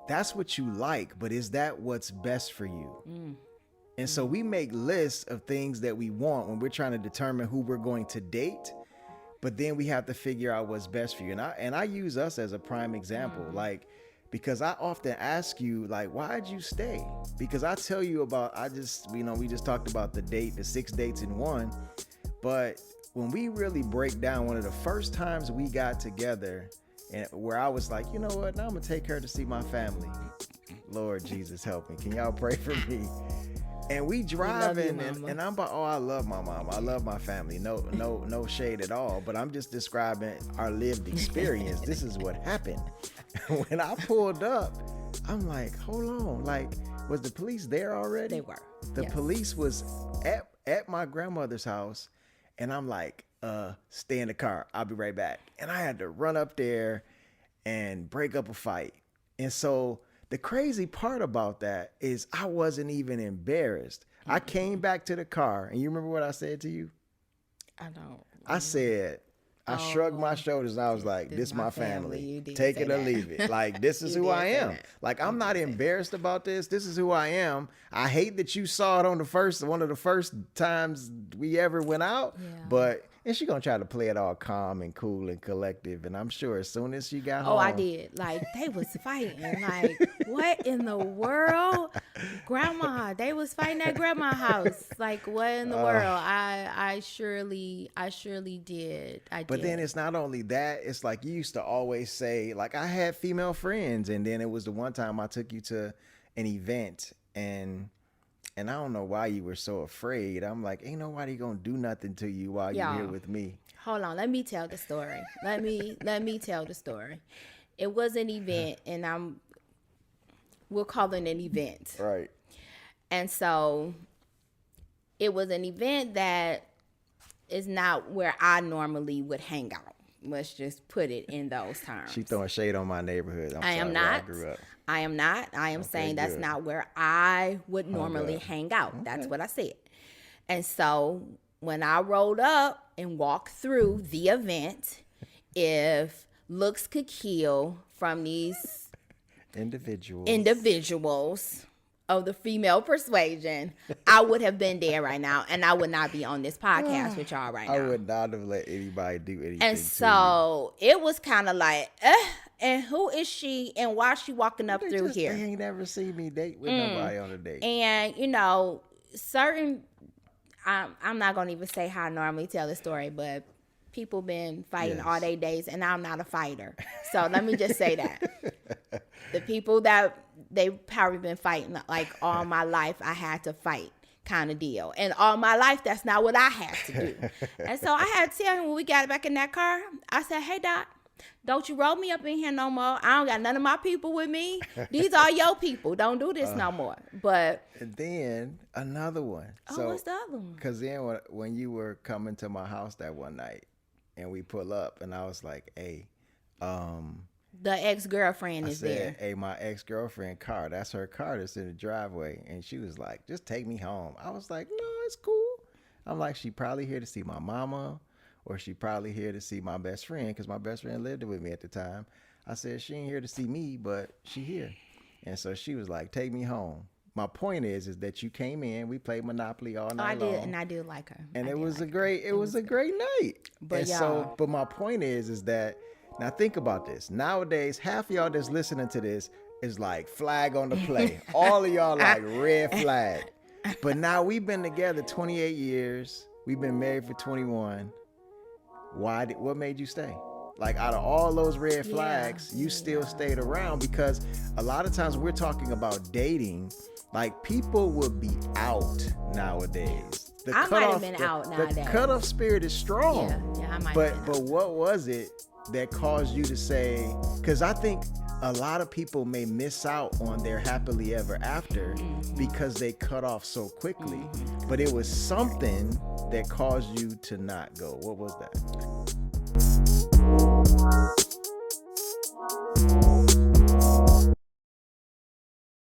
that's what you like, but is that what's best for you? And so we make lists of things that we want when we're trying to determine who we're going to date, but then we have to figure out what's best for you. And I use us as a prime example, like, because I often ask you, like, why'd you stay? Because I tell you about, we just talked about the 6 dates in one, but when we really break down, one of the first times we got together, and where I was like, you know what, now I'm gonna take her to see my family. Lord Jesus, help me. Can y'all pray for me? And we driving, and I'm about, I love my mom. I love my family. No shade at all. But I'm just describing our lived experience. This is what happened. When I pulled up, I'm like, hold on. Like, was the police there already? They were. The police was at my grandmother's house, and I'm like, stay in the car. I'll be right back. And I had to run up there and break up a fight. And so the crazy part about that is I wasn't even embarrassed. I came back to the car, and you remember what I said to you? I don't. I said, I shrugged my shoulders, and I was like, this is my family. Take it or leave it. Like, this is who I am. Like, I'm not embarrassed about this. This is who I am. I hate that you saw it on one of the first times we ever went out, but... And she gonna try to play it all calm and cool and collective. And I'm sure as soon as she got home. Oh, I did. Like, they was fighting. Like, what in the world? Grandma, they was fighting at grandma's house. Like, what in the world? I surely did. But then it's not only that. It's like you used to always say, like, I had female friends. And then it was the one time I took you to an event, and I don't know why you were so afraid. I'm like, ain't nobody gonna do nothing to you while you're here with me. Hold on, let me tell the story. Let me tell the story. It was an event, and we'll call it an event. Right. And so it was an event that is not where I normally would hang out. Let's just put it in those terms. She throwing shade on my neighborhood. I am not. I am not. I am saying that's not where I would normally hang out. Okay. That's what I said. And so when I rolled up and walked through the event, if looks could kill from these individuals of the female persuasion, I would have been there right now, and I would not be on this podcast with y'all right now. I would not have let anybody do anything. And so it was kind of like, and who is she, and why is she walking up through here? They ain't never seen me date with nobody on a date. And I'm not gonna even say how I normally tell the story, but people been fighting all their days, and I'm not a fighter. So let me just say that the people that they probably been fighting like all my life, I had to fight kind of deal. And all my life, that's not what I had to do. And so I had to tell him when we got back in that car, I said, hey, Doc, don't you roll me up in here no more. I don't got none of my people with me. These are your people. Don't do this no more. But and then another one. Oh, what's the other one? Because then when you were coming to my house that one night, and we pull up, and I was like, hey, the ex-girlfriend is there. Hey, my ex-girlfriend car, that's her car that's in the driveway. And she was like, just take me home. I was like, no, it's cool. I'm like, she probably here to see my mama, or she probably here to see my best friend, because my best friend lived with me at the time. I said, she ain't here to see me, but she here. And so she was like, take me home. My point is that you came in, we played Monopoly all night long. And I did like her. And it was a great night. But my point is that, now think about this. Nowadays, half of y'all that's listening to this is like flag on the play. All of y'all like red flag. But now we've been together 28 years. We've been married for 21. What made you stay? Like, out of all those red flags, you still stayed around, because a lot of times we're talking about dating, like, people would be out nowadays. I might have been out nowadays. The cutoff spirit is strong. Yeah, I might have been. But what was it that caused you to say, because I think a lot of people may miss out on their happily ever after because they cut off so quickly, but it was something that caused you to not go. What was that?